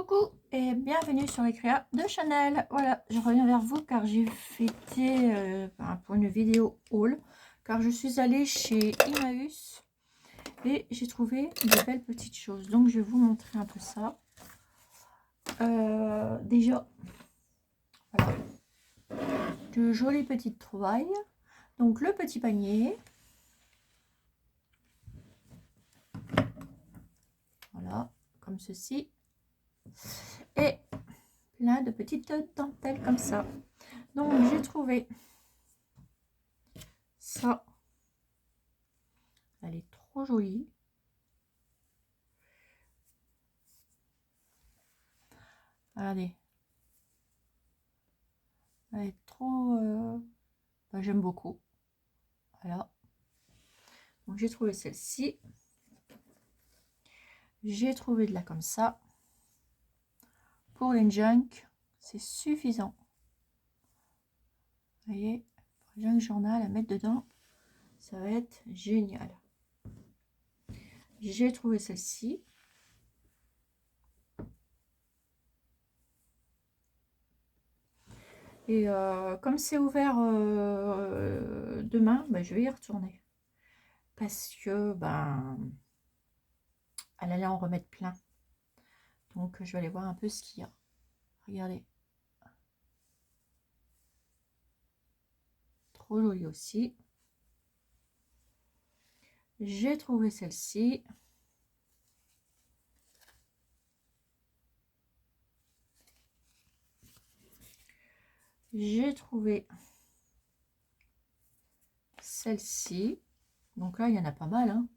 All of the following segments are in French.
Coucou et bienvenue sur les créas de Chanel. Voilà, je reviens vers vous car j'ai fêté pour une vidéo haul, car je suis allée chez Emmaüs et j'ai trouvé de belles petites choses. Donc je vais vous montrer un peu ça. Déjà, voilà, de jolies petites trouvailles. Donc le petit panier. Voilà, comme ceci. Et plein de petites dentelles comme ça. Donc j'ai trouvé ça. Elle est trop jolie. Regardez. Elle est trop... j'aime beaucoup. Voilà. Donc j'ai trouvé celle-ci. J'ai trouvé de la comme ça. Pour les junk, c'est suffisant. Vous voyez, pour les junk journal à mettre dedans, ça va être génial. J'ai trouvé celle-ci. Et comme c'est ouvert demain, je vais y retourner. Parce que elle allait en remettre plein. Donc je vais aller voir un peu ce qu'il y a. Regardez. Trop joli aussi. J'ai trouvé celle-ci. J'ai trouvé celle-ci. Donc là, il y en a pas mal. Hein.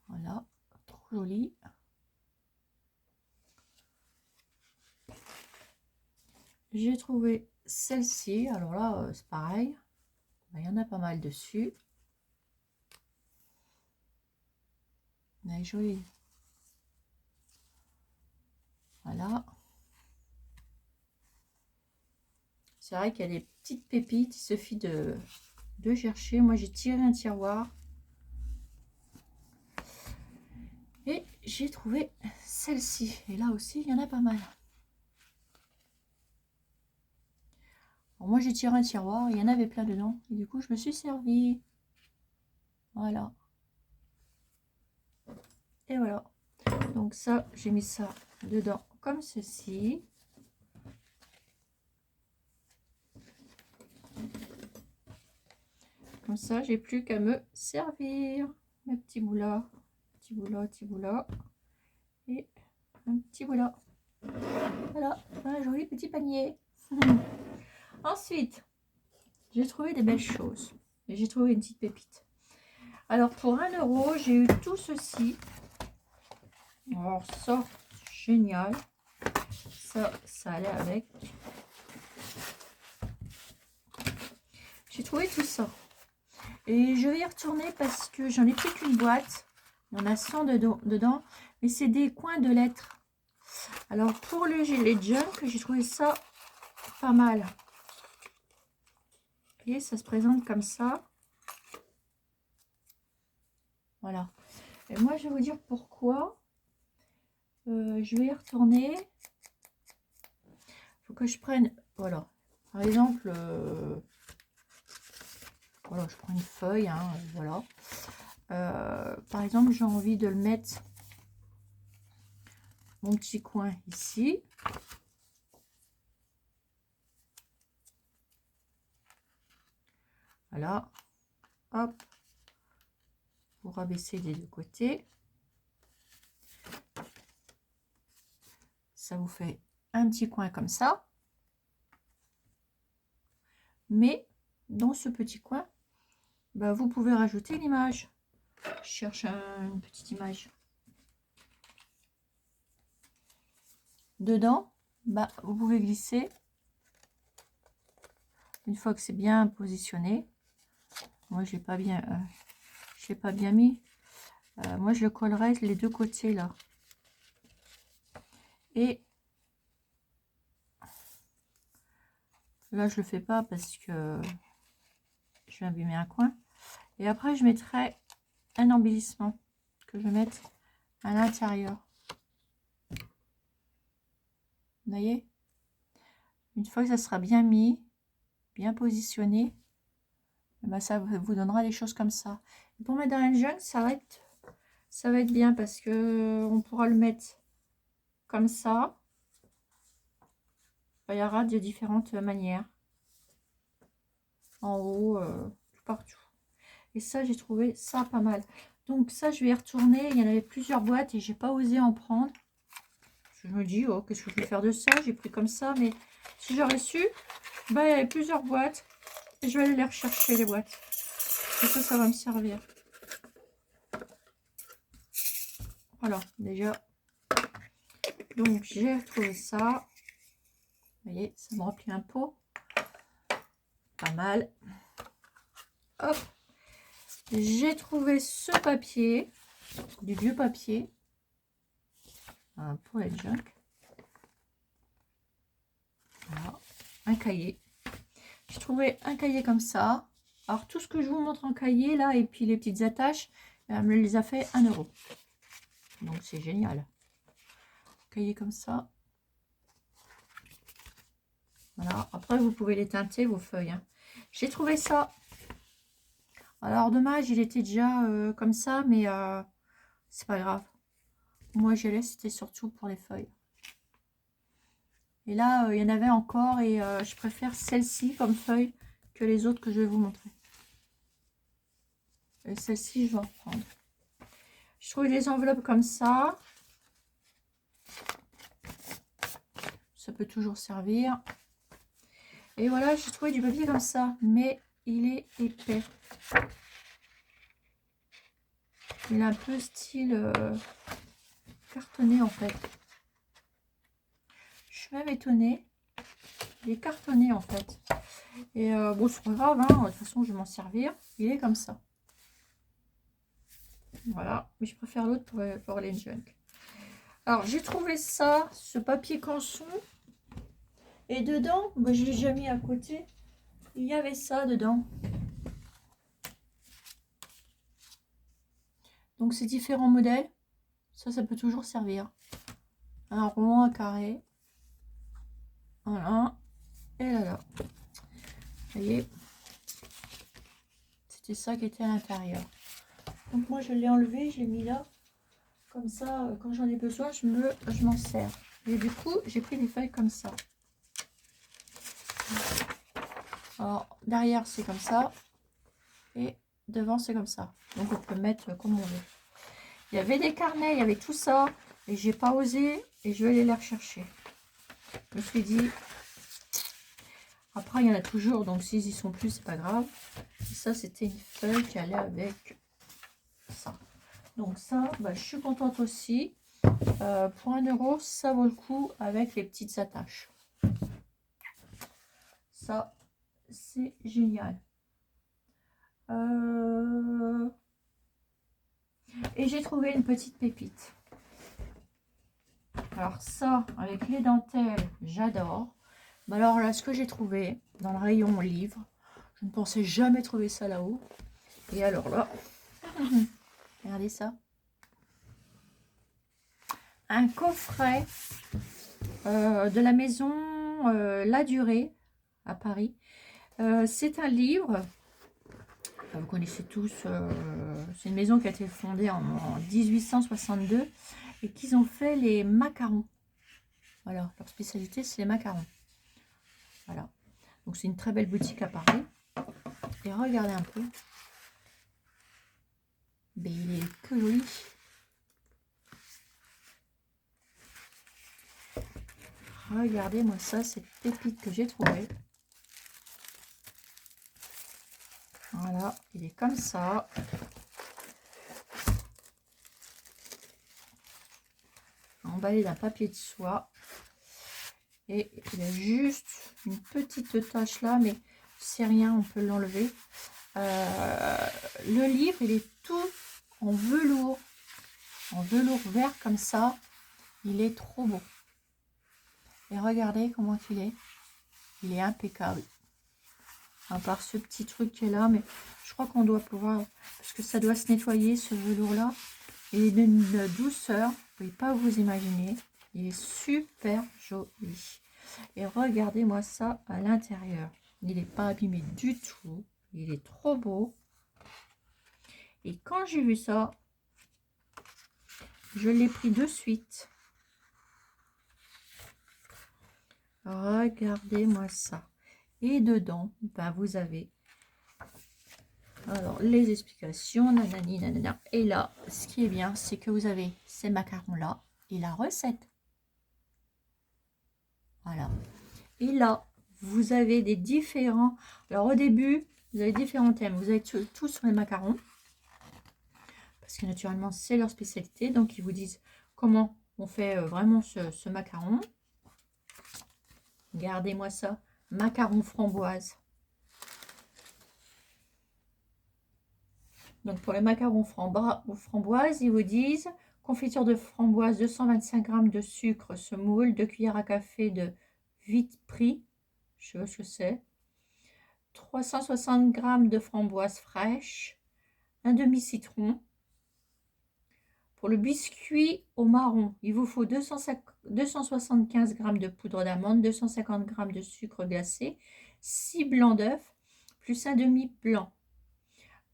Voilà, trop joli. J'ai trouvé celle-ci. Alors là, c'est pareil. Il y en a pas mal dessus. Elle est jolie. Voilà. C'est vrai qu'il y a des petites pépites. Il suffit de chercher. Moi, j'ai tiré un tiroir. Et j'ai trouvé celle-ci. Et là aussi, il y en a pas mal. Bon, moi, j'ai tiré un tiroir. Il y en avait plein dedans. Et du coup, je me suis servi. Voilà. Et voilà. Donc ça, j'ai mis ça dedans comme ceci. Comme ça, j'ai plus qu'à me servir. Mes petits boulas, petit boula, petit boula. Et un petit boula. Voilà, un joli petit panier. Ensuite, j'ai trouvé des belles choses. Et j'ai trouvé une petite pépite. Alors, pour 1 €, j'ai eu tout ceci. Alors, ça, génial. Ça allait avec. J'ai trouvé tout ça. Et je vais y retourner parce que j'en ai pris qu'une boîte. Il y en a 100 dedans. Mais c'est des coins de lettres. Alors, pour les junk, j'ai trouvé ça pas mal. Et ça se présente comme ça. Voilà. Et moi, je vais vous dire pourquoi. Je vais y retourner. Il faut que je prenne... Voilà. Par exemple... voilà, je prends une feuille. Hein, voilà. Par exemple, j'ai envie de le mettre... Mon petit coin ici. Voilà. Hop. Vous rabaissez des deux côtés. Ça vous fait un petit coin comme ça. Mais dans ce petit coin, vous pouvez rajouter l'image. Je cherche une petite image. Dedans, vous pouvez glisser. Une fois que c'est bien positionné. Moi, je l'ai pas bien mis. Moi, je le collerai les deux côtés là. Et là, je le fais pas parce que je vais abîmer un coin. Et après, je mettrai un embellissement. que je vais mettre à l'intérieur. Vous voyez? Une fois que ça sera bien mis, bien positionné, ben ça vous donnera des choses comme ça. Et pour mettre dans un junk, ça va être bien parce que on pourra le mettre comme ça. Il y aura de différentes manières. En haut, partout. Et ça, j'ai trouvé ça pas mal. Donc ça, je vais y retourner. Il y en avait plusieurs boîtes et j'ai pas osé en prendre. Je me dis, oh, qu'est-ce que je vais faire de ça? J'ai pris comme ça, mais si j'aurais su, bah, il y avait plusieurs boîtes. Et je vais aller les rechercher, les boîtes. Et ça va me servir. Voilà, déjà. Donc, j'ai retrouvé ça. Vous voyez, ça me remplit un pot. Pas mal. Hop. J'ai trouvé ce papier. Du vieux papier. Pour les junk. Voilà. Un cahier. J'ai trouvé un cahier comme ça. Alors, tout ce que je vous montre en cahier, là, et puis les petites attaches, elle me les a fait 1 €. Donc, c'est génial. Cahier comme ça. Voilà. Après, vous pouvez les teinter, vos feuilles. Hein. J'ai trouvé ça. Alors, dommage, il était déjà comme ça, mais c'est pas grave. Moi, je laisse, c'était surtout pour les feuilles. Et là, il y en avait encore, et je préfère celle-ci comme feuille que les autres que je vais vous montrer. Et celle-ci, je vais en prendre. Je trouve des enveloppes comme ça. Ça peut toujours servir. Et voilà, j'ai trouvé du papier comme ça, mais il est épais. Il est un peu style cartonné en fait. Je suis même étonnée. Il est cartonné en fait. Et bon, c'est pas grave, hein. De toute façon, je vais m'en servir. Il est comme ça. Voilà, mais je préfère l'autre pour les junk. Alors, j'ai trouvé ça, ce papier canson. Et dedans, bah, je l'ai déjà mis à côté. Il y avait ça dedans. Donc, c'est différents modèles. Ça peut toujours servir. Un rond, un carré. Voilà. Et là. Vous voyez, c'était ça qui était à l'intérieur. Donc, moi, je l'ai enlevé, je l'ai mis là. Comme ça, quand j'en ai besoin, je m'en sers. Et du coup, j'ai pris des feuilles comme ça. Alors, derrière, c'est comme ça. Et devant, c'est comme ça. Donc, on peut mettre comme on veut. Il y avait des carnets, il y avait tout ça. Et j'ai pas osé. Et je vais aller les rechercher. Je me suis dit... Après, il y en a toujours. Donc, s'ils y sont plus, c'est pas grave. Et ça, c'était une feuille qui allait avec ça. Donc, ça, bah, je suis contente aussi. Pour 1 €, ça vaut le coup avec les petites attaches. Ça, c'est génial. Et j'ai trouvé une petite pépite. Alors ça, avec les dentelles, j'adore. Mais alors là, ce que j'ai trouvé dans le rayon livre, je ne pensais jamais trouver ça là-haut. Et alors là, regardez ça. Un coffret de la maison La Durée à Paris. C'est un livre. Vous connaissez tous, c'est une maison qui a été fondée en 1862 et qu'ils ont fait les macarons. Voilà, leur spécialité, c'est les macarons. Voilà, donc c'est une très belle boutique à Paris. Et regardez un peu. Mais il est que joli. Regardez-moi ça, cette pépite que j'ai trouvée. Voilà, il est comme ça. Emballé d'un papier de soie. Et il y a juste une petite tache là, mais c'est rien, on peut l'enlever. Le livre, il est tout en velours vert comme ça. Il est trop beau. Et regardez comment il est impeccable. À part ce petit truc qui est là, mais je crois qu'on doit pouvoir, parce que ça doit se nettoyer ce velours là. et d'une douceur, vous ne pouvez pas vous imaginer. Il est super joli. Et regardez-moi ça à l'intérieur. Il n'est pas abîmé du tout. Il est trop beau. Et quand j'ai vu ça, je l'ai pris de suite. Regardez-moi ça. Et dedans, ben vous avez alors les explications, nanani, nanana. Et là, ce qui est bien, c'est que vous avez ces macarons-là et la recette. Voilà. Et là, vous avez des différents... Alors au début, vous avez différents thèmes. Vous avez tout sur les macarons. Parce que naturellement, c'est leur spécialité. Donc, ils vous disent comment on fait vraiment ce macaron. Regardez-moi ça. Macaron framboise. Donc, pour les macarons framboise, ils vous disent confiture de framboise, 225 g de sucre semoule, 2 cuillères à café de vite pris. Je sais pas ce que c'est. 360 g de framboise fraîche. Un demi-citron. Pour le biscuit au marron, il vous faut 275 g de poudre d'amande, 250 g de sucre glacé, 6 blancs d'œufs, plus un demi blanc,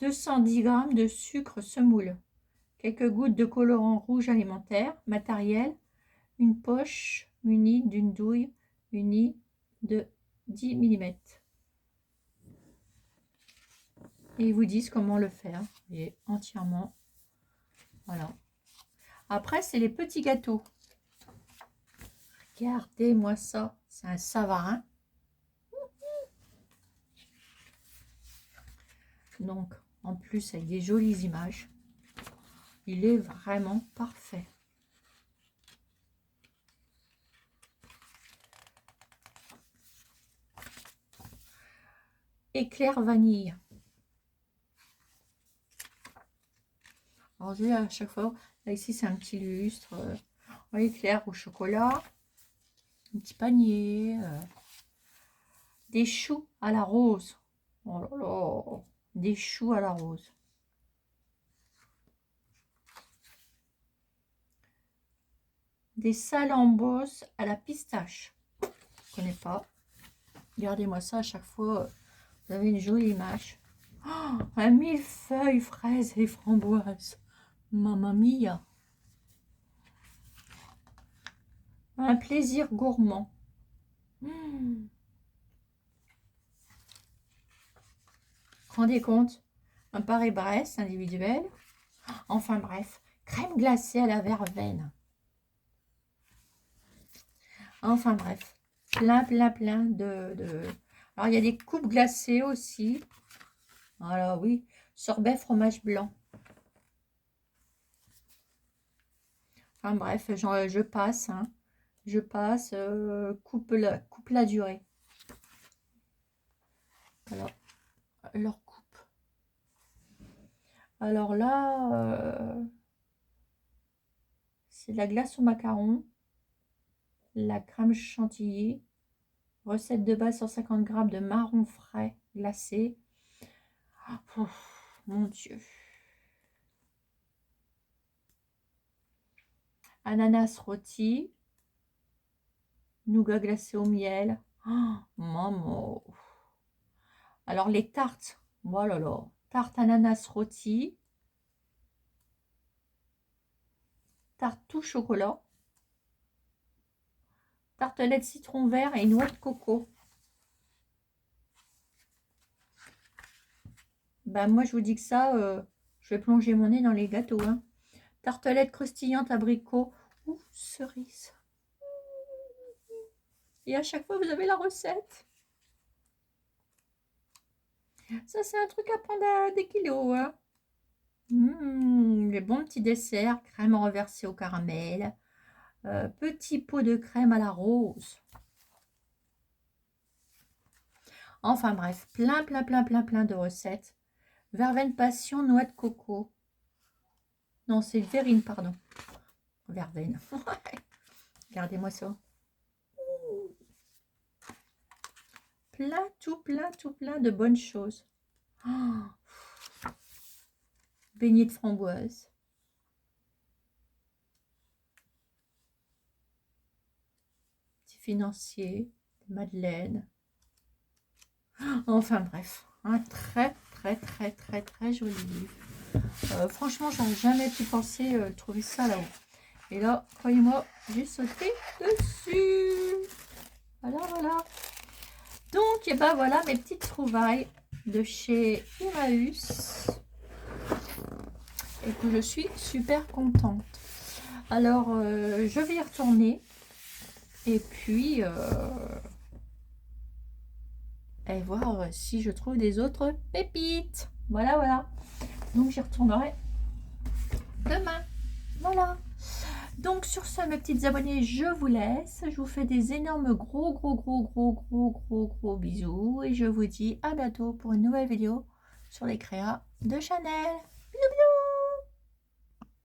210 g de sucre semoule, quelques gouttes de colorant rouge alimentaire, matériel, une poche munie d'une douille unie de 10 mm. Et ils vous disent comment le faire. Et entièrement, voilà. Après, c'est les petits gâteaux. Regardez-moi ça. C'est un Savarin. Donc, en plus, avec des jolies images. Il est vraiment parfait. Éclair vanille. Alors, vous voyez, à chaque fois, là, ici, c'est un petit lustre. Éclair au chocolat. Un petit panier. Des choux à la rose. Oh là là. Des choux à la rose. Des salambos à la pistache. Je ne connais pas. Regardez-moi ça à chaque fois. Vous avez une jolie image. Oh, un millefeuille, fraises et framboises. Mamma mia. Un plaisir gourmand. Rendez compte. Un Paris-Brest individuel. Enfin bref. Crème glacée à la verveine. Enfin bref. Plein de... Alors il y a des coupes glacées aussi. Alors oui. Sorbet fromage blanc. Enfin bref, je passe. Hein. Je passe. Coupe la durée. Alors, leur coupe. Alors là, c'est la glace au macaron, la crème chantilly, recette de base 150 g de marron frais glacé. Oh, mon Dieu. Ananas rôti, nougat glacé au miel. Oh, maman. Alors les tartes, voilà là, tarte ananas rôti, tarte tout chocolat, tartelette citron vert et noix de coco. Ben moi je vous dis que ça, je vais plonger mon nez dans les gâteaux. Hein. Tartelette croustillante abricot ou cerise. Et à chaque fois vous avez la recette. Ça c'est un truc à prendre à des kilos. Hein. Les bons petits desserts, crème renversée au caramel, petit pot de crème à la rose. Enfin bref, plein de recettes. Verveine passion, noix de coco. Non, c'est verrine, pardon. Verveine. Regardez-moi ça. Tout plein de bonnes choses. Oh. Beignet de framboise. financiers, des madeleines. Enfin bref, un très joli livre. Franchement, j'aurais jamais pu penser trouver ça là-haut. Et là, croyez-moi, j'ai sauté dessus. Voilà. Donc, et ben voilà mes petites trouvailles de chez Emmaüs. Et que je suis super contente. Alors, je vais y retourner. Et puis, et voir si je trouve des autres pépites. Voilà. Donc, j'y retournerai demain. Voilà. Donc, sur ce, mes petites abonnées, je vous laisse. Je vous fais des énormes gros bisous. Et je vous dis à bientôt pour une nouvelle vidéo sur les créas de Chanel. Bisous.